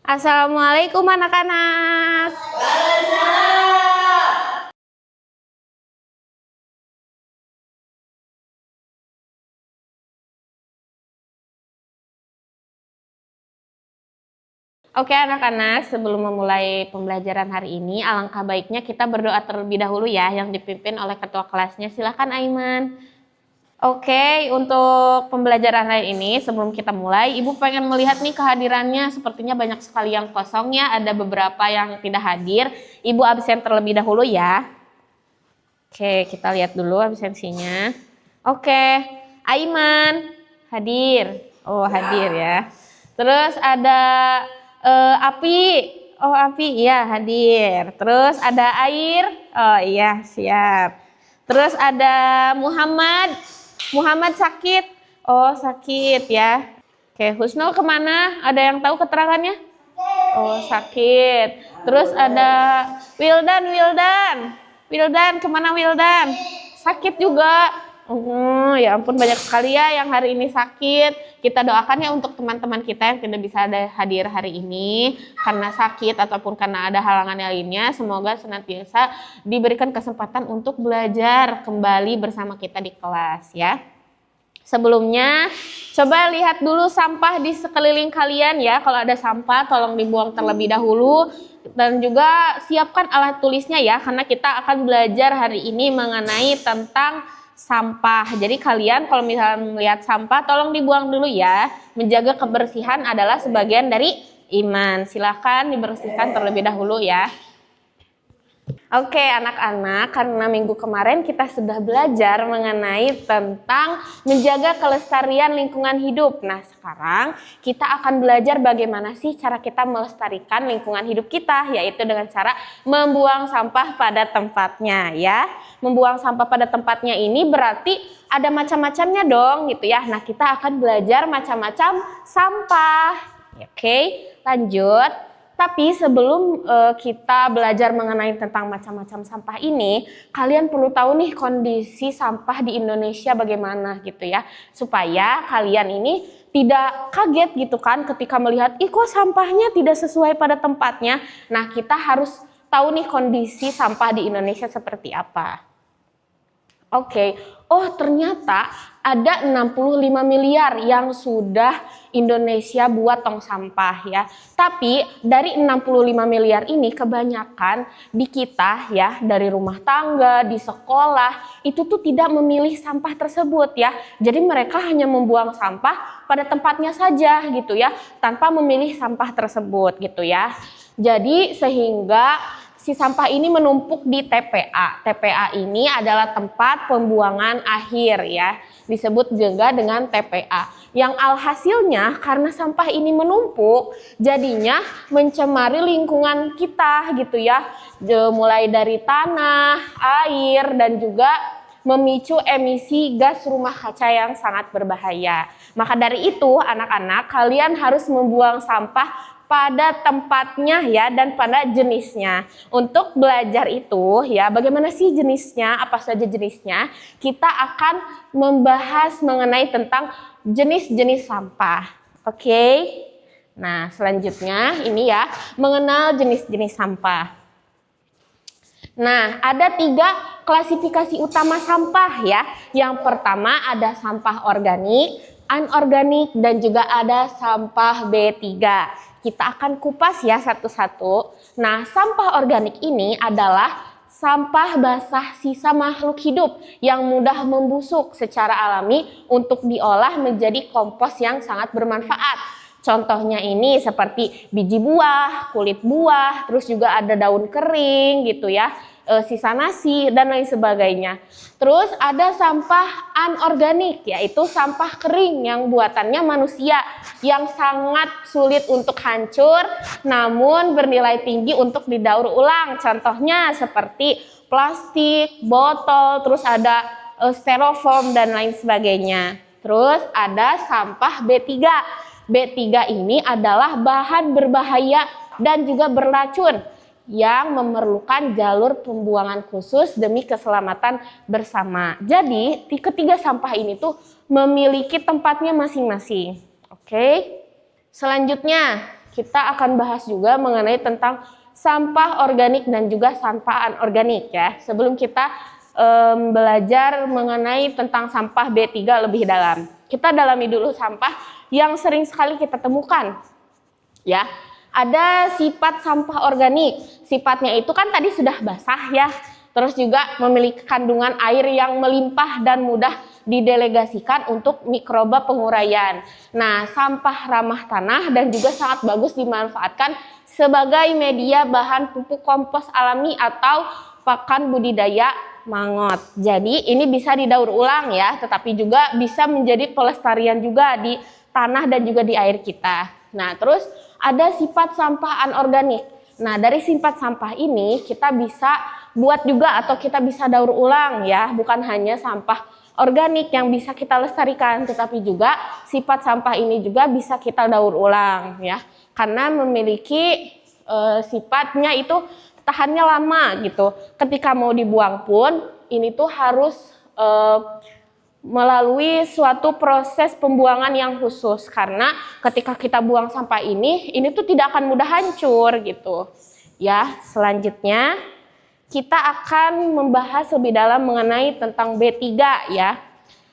Assalamualaikum anak-anak. Oke anak-anak, sebelum memulai pembelajaran hari ini, alangkah baiknya kita berdoa terlebih dahulu ya, yang dipimpin oleh ketua kelasnya. Silakan Aiman. Oke, untuk pembelajaran hari ini, sebelum kita mulai, Ibu pengen melihat nih kehadirannya, sepertinya banyak sekali yang kosong ya, ada beberapa yang tidak hadir. Ibu absen terlebih dahulu ya. Oke, kita lihat dulu absensinya. Oke, Aiman hadir. Oh, hadir ya. Terus ada Api. Oh, Api iya hadir. Terus ada Air. Oh iya, siap. Terus ada Muhammad. Muhammad sakit. Oh, sakit ya. Oke, Husnul kemana? Ada yang tahu keterangannya? Oh, sakit. Terus ada Wildan. Wildan kemana Wildan? Sakit juga. Ya ampun, banyak sekali ya yang hari ini sakit. Kita doakan ya untuk teman-teman kita yang tidak bisa hadir hari ini karena sakit ataupun karena ada halangan lainnya. Semoga senantiasa diberikan kesempatan untuk belajar kembali bersama kita di kelas ya. Sebelumnya, coba lihat dulu sampah di sekeliling kalian ya. Kalau ada sampah, tolong dibuang terlebih dahulu. Dan juga siapkan alat tulisnya ya, karena kita akan belajar hari ini mengenai tentang sampah. Jadi kalian kalau misalnya melihat sampah, tolong dibuang dulu ya. Menjaga kebersihan adalah sebagian dari iman. Silakan dibersihkan terlebih dahulu ya. Oke anak-anak, karena minggu kemarin kita sudah belajar mengenai tentang menjaga kelestarian lingkungan hidup. Nah sekarang kita akan belajar bagaimana sih cara kita melestarikan lingkungan hidup kita, yaitu dengan cara membuang sampah pada tempatnya ya. Membuang sampah pada tempatnya ini berarti ada macam-macamnya dong gitu ya. Nah kita akan belajar macam-macam sampah. Oke, lanjut. Tapi sebelum kita belajar mengenai tentang macam-macam sampah ini, kalian perlu tahu nih kondisi sampah di Indonesia bagaimana gitu ya. Supaya kalian ini tidak kaget gitu kan ketika melihat, ih kok sampahnya tidak sesuai pada tempatnya. Nah kita harus tahu nih kondisi sampah di Indonesia seperti apa. Oke, oh ternyata ada 65 miliar yang sudah Indonesia buat tong sampah ya. Tapi dari 65 miliar ini kebanyakan di kita ya, dari rumah tangga, di sekolah, itu tuh tidak memilih sampah tersebut ya. Jadi mereka hanya membuang sampah pada tempatnya saja gitu ya, tanpa memilih sampah tersebut gitu ya. Jadi sehingga si sampah ini menumpuk di TPA. TPA ini adalah tempat pembuangan akhir ya, disebut juga dengan TPA. Yang alhasilnya karena sampah ini menumpuk, jadinya mencemari lingkungan kita gitu ya. Mulai dari tanah, air, dan juga memicu emisi gas rumah kaca yang sangat berbahaya. Maka dari itu anak-anak, kalian harus membuang sampah pada tempatnya ya dan pada jenisnya. Untuk belajar itu ya, bagaimana sih jenisnya, apa saja jenisnya, kita akan membahas mengenai tentang jenis-jenis sampah. Oke. Nah, selanjutnya ini ya, mengenal jenis-jenis sampah. Nah, ada 3 klasifikasi utama sampah ya. Yang pertama ada sampah organik, anorganik, dan juga ada sampah B3. Kita akan kupas ya satu-satu. Nah, sampah organik ini adalah sampah basah sisa makhluk hidup yang mudah membusuk secara alami untuk diolah menjadi kompos yang sangat bermanfaat. Contohnya ini seperti biji buah, kulit buah, terus juga ada daun kering gitu ya, sisa nasi dan lain sebagainya. Terus ada sampah anorganik, yaitu sampah kering yang buatannya manusia yang sangat sulit untuk hancur namun bernilai tinggi untuk didaur ulang. Contohnya seperti plastik, botol, terus ada styrofoam dan lain sebagainya. Terus ada sampah B3. B3 ini adalah bahan berbahaya dan juga beracun yang memerlukan jalur pembuangan khusus demi keselamatan bersama. Jadi, ketiga sampah ini tuh memiliki tempatnya masing-masing. Oke. Selanjutnya, kita akan bahas juga mengenai tentang sampah organik dan juga sampah anorganik ya. Sebelum kita belajar mengenai tentang sampah B3 lebih dalam. Kita dalami dulu sampah yang sering sekali kita temukan. Ya, ada sifat sampah organik. Sifatnya itu kan tadi sudah basah ya. Terus juga memiliki kandungan air yang melimpah dan mudah didelegasikan untuk mikroba penguraian. Nah, sampah ramah tanah dan juga sangat bagus dimanfaatkan sebagai media bahan pupuk kompos alami atau pakan budidaya mangot. Jadi ini bisa didaur ulang ya, tetapi juga bisa menjadi pelestarian juga di tanah dan juga di air kita. Nah, terus ada sifat sampah anorganik. Nah, dari sifat sampah ini kita bisa buat juga atau kita bisa daur ulang ya, bukan hanya sampah organik yang bisa kita lestarikan, tetapi juga sifat sampah ini juga bisa kita daur ulang ya, karena memiliki sifatnya itu tahannya lama gitu. Ketika mau dibuang pun ini tuh harus melalui suatu proses pembuangan yang khusus, karena ketika kita buang sampah ini tuh tidak akan mudah hancur gitu ya. Selanjutnya kita akan membahas lebih dalam mengenai tentang B3 ya.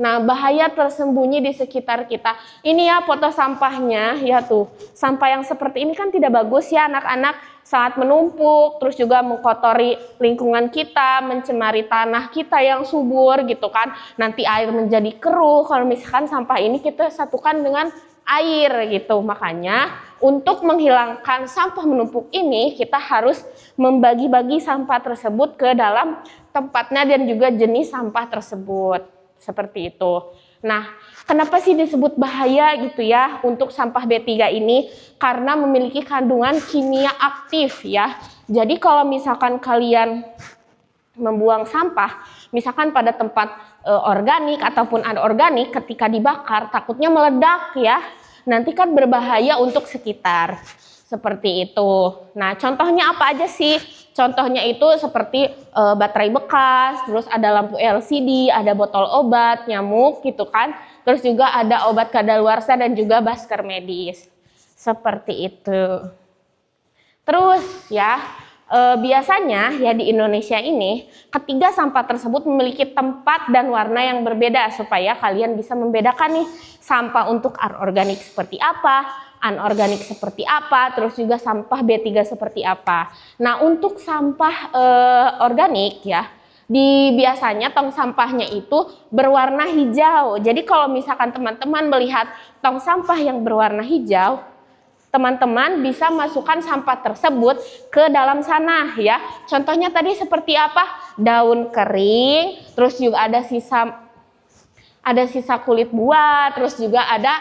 Nah, bahaya tersembunyi di sekitar kita. Ini ya foto sampahnya ya tuh. Sampah yang seperti ini kan tidak bagus ya anak-anak, sangat menumpuk, terus juga mengkotori lingkungan kita, mencemari tanah kita yang subur gitu kan. Nanti air menjadi keruh kalau misalkan sampah ini kita satukan dengan air gitu. Makanya untuk menghilangkan sampah menumpuk ini kita harus membagi-bagi sampah tersebut ke dalam tempatnya dan juga jenis sampah tersebut. Seperti itu. Nah, kenapa sih disebut bahaya gitu ya untuk sampah B3 ini? Karena memiliki kandungan kimia aktif ya. Jadi kalau misalkan kalian membuang sampah, misalkan pada tempat organik ataupun anorganik, ketika dibakar takutnya meledak ya. Nanti kan berbahaya untuk sekitar. Seperti itu. Nah, contohnya apa aja sih? Contohnya itu seperti baterai bekas, terus ada lampu LCD, ada botol obat, nyamuk gitu kan. Terus juga ada obat kadaluarsa dan juga masker medis. Seperti itu. Terus ya, biasanya ya di Indonesia ini ketiga sampah tersebut memiliki tempat dan warna yang berbeda supaya kalian bisa membedakan nih sampah untuk anorganik seperti apa, anorganik seperti apa, terus juga sampah B3 seperti apa. Nah, untuk sampah organik ya, biasanya tong sampahnya itu berwarna hijau. Jadi kalau misalkan teman-teman melihat tong sampah yang berwarna hijau, teman-teman bisa masukkan sampah tersebut ke dalam sana ya. Contohnya tadi seperti apa? Daun kering, terus juga ada sisa kulit buah, terus juga ada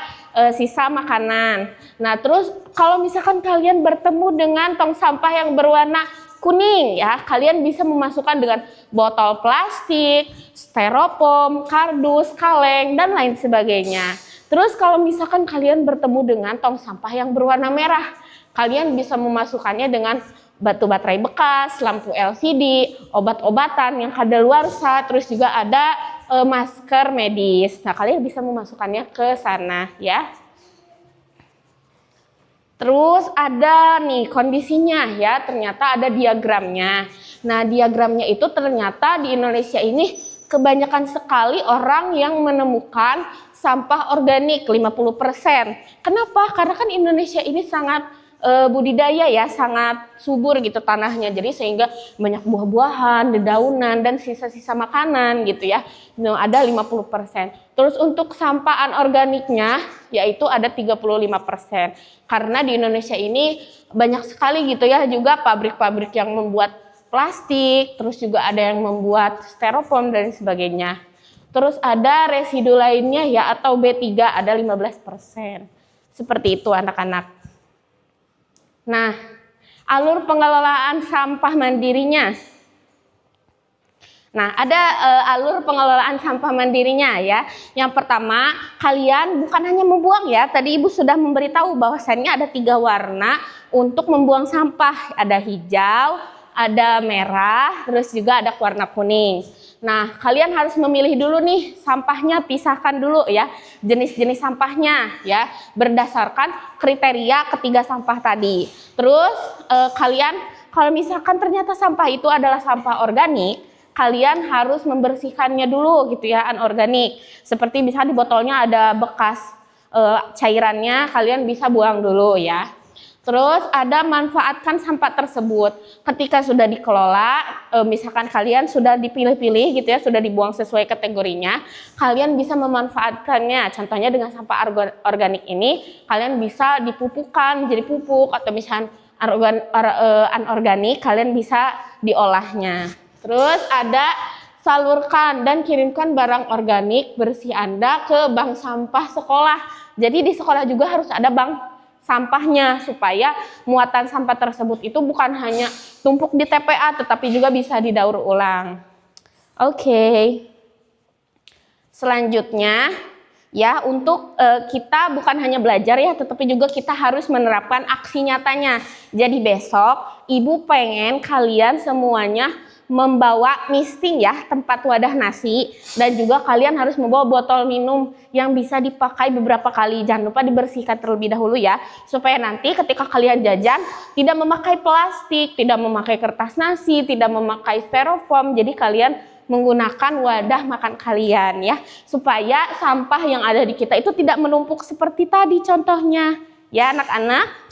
sisa makanan. Nah, terus kalau misalkan kalian bertemu dengan tong sampah yang berwarna kuning ya, kalian bisa memasukkan dengan botol plastik, styrofoam, kardus, kaleng, dan lain sebagainya. Terus kalau misalkan kalian bertemu dengan tong sampah yang berwarna merah, kalian bisa memasukkannya dengan batu baterai bekas, lampu LCD, obat-obatan yang kadaluarsa, terus juga ada masker medis. Nah, kalian bisa memasukkannya ke sana ya. Terus ada nih kondisinya ya, ternyata ada diagramnya. Nah, diagramnya itu ternyata di Indonesia ini kebanyakan sekali orang yang menemukan sampah organik 50%. Kenapa? Karena kan Indonesia ini sangat budidaya ya, sangat subur gitu tanahnya, jadi sehingga banyak buah-buahan, dedaunan, dan sisa-sisa makanan gitu ya. Nah, ada 50%. Terus untuk sampah anorganiknya yaitu ada 35%. Karena di Indonesia ini banyak sekali gitu ya juga pabrik-pabrik yang membuat plastik, terus juga ada yang membuat styrofoam dan sebagainya. Terus ada residu lainnya ya atau B3 ada 15%. Seperti itu anak-anak. Nah, alur pengelolaan sampah mandirinya. Nah, ada alur pengelolaan sampah mandirinya ya. Yang pertama, kalian bukan hanya membuang ya. Tadi Ibu sudah memberitahu bahwasannya ada 3 warna untuk membuang sampah. Ada hijau, ada merah, terus juga ada warna kuning. Nah, kalian harus memilih dulu nih sampahnya, pisahkan dulu ya jenis-jenis sampahnya ya berdasarkan kriteria ketiga sampah tadi. Terus kalian kalau misalkan ternyata sampah itu adalah sampah organik, kalian harus membersihkannya dulu gitu ya, anorganik. Seperti misalnya di botolnya ada bekas cairannya, kalian bisa buang dulu ya. Terus ada manfaatkan sampah tersebut. Ketika sudah dikelola, misalkan kalian sudah dipilih-pilih gitu ya, sudah dibuang sesuai kategorinya, kalian bisa memanfaatkannya. Contohnya dengan sampah organik ini, kalian bisa dipupukkan jadi pupuk, atau misalkan anorganik, kalian bisa diolahnya. Terus ada salurkan dan kirimkan barang organik bersih Anda ke bank sampah sekolah. Jadi di sekolah juga harus ada bank sampahnya supaya muatan sampah tersebut itu bukan hanya tumpuk di TPA tetapi juga bisa didaur ulang. Oke. Selanjutnya ya, untuk kita bukan hanya belajar ya, tetapi juga kita harus menerapkan aksi nyatanya. Jadi besok Ibu pengen kalian semuanya membawa misting ya, tempat wadah nasi, dan juga kalian harus membawa botol minum yang bisa dipakai beberapa kali. Jangan lupa dibersihkan terlebih dahulu ya, supaya nanti ketika kalian jajan tidak memakai plastik, tidak memakai kertas nasi, tidak memakai styrofoam. Jadi kalian menggunakan wadah makan kalian ya, supaya sampah yang ada di kita itu tidak menumpuk seperti tadi contohnya ya anak-anak.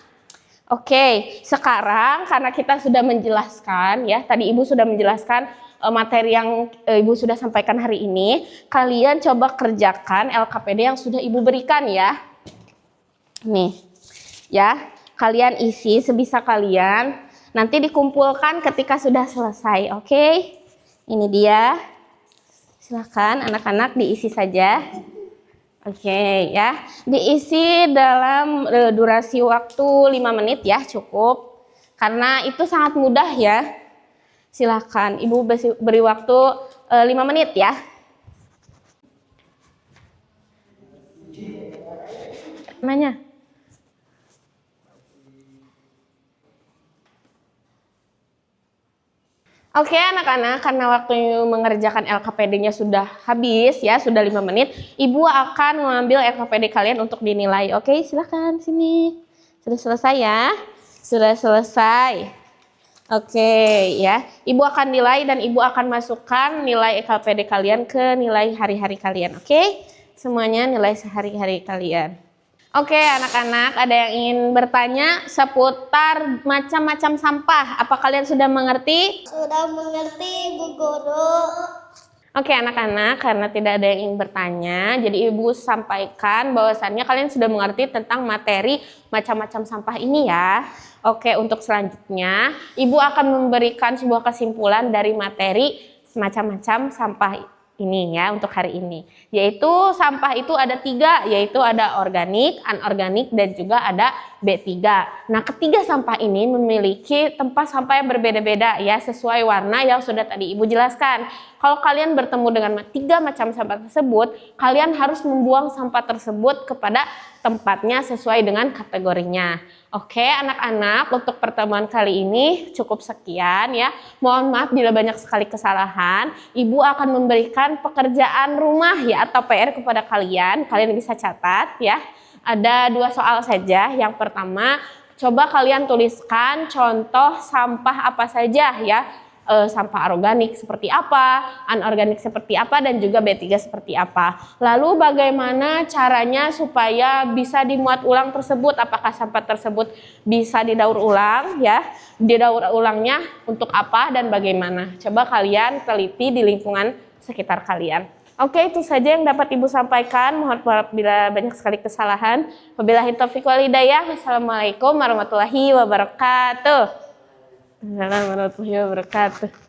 Oke, sekarang karena kita sudah menjelaskan ya, tadi Ibu sudah menjelaskan materi yang Ibu sudah sampaikan hari ini, kalian coba kerjakan LKPD yang sudah Ibu berikan ya. Nih, ya, kalian isi sebisa kalian, nanti dikumpulkan ketika sudah selesai, oke? Ini dia, silahkan anak-anak diisi saja. Oke ya, diisi dalam durasi waktu 5 menit ya, cukup. Karena itu sangat mudah ya. Silahkan, Ibu beri waktu 5 menit ya. Namanya? Oke anak-anak, karena waktu mengerjakan LKPD-nya sudah habis ya, sudah 5 menit, Ibu akan mengambil LKPD kalian untuk dinilai. Oke, silahkan sini. Sudah selesai ya? Sudah selesai. Oke ya, Ibu akan nilai dan Ibu akan masukkan nilai LKPD kalian ke nilai hari-hari kalian. Oke, semuanya nilai sehari-hari kalian. Oke anak-anak, ada yang ingin bertanya seputar macam-macam sampah. Apa kalian sudah mengerti? Sudah mengerti, Bu Guru. Oke anak-anak, karena tidak ada yang ingin bertanya, jadi Ibu sampaikan bahwasannya kalian sudah mengerti tentang materi macam-macam sampah ini ya. Oke, untuk selanjutnya Ibu akan memberikan sebuah kesimpulan dari materi macam-macam sampah ini ya untuk hari ini, yaitu sampah itu ada 3, yaitu ada organik, anorganik, dan juga ada B3. Nah, ketiga sampah ini memiliki tempat sampah yang berbeda-beda ya, sesuai warna yang sudah tadi Ibu jelaskan. Kalau kalian bertemu dengan 3 macam sampah tersebut, kalian harus membuang sampah tersebut kepada tempatnya sesuai dengan kategorinya. Oke anak-anak, untuk pertemuan kali ini cukup sekian ya. Mohon maaf bila banyak sekali kesalahan. Ibu akan memberikan pekerjaan rumah ya atau PR kepada kalian. Kalian bisa catat ya. Ada 2 soal saja. Yang pertama, coba kalian tuliskan contoh sampah apa saja ya. Sampah organik seperti apa, anorganik seperti apa, dan juga B3 seperti apa. Lalu bagaimana caranya supaya bisa dimuat ulang tersebut, apakah sampah tersebut bisa didaur ulang ya, didaur ulangnya untuk apa dan bagaimana. Coba kalian teliti di lingkungan sekitar kalian. Oke, itu saja yang dapat Ibu sampaikan. Mohon maaf bila banyak sekali kesalahan. Wabillahi taufiq wal hidayah. Wassalamualaikum warahmatullahi wabarakatuh. Assalamualaikum warahmatullahi wabarakatuh.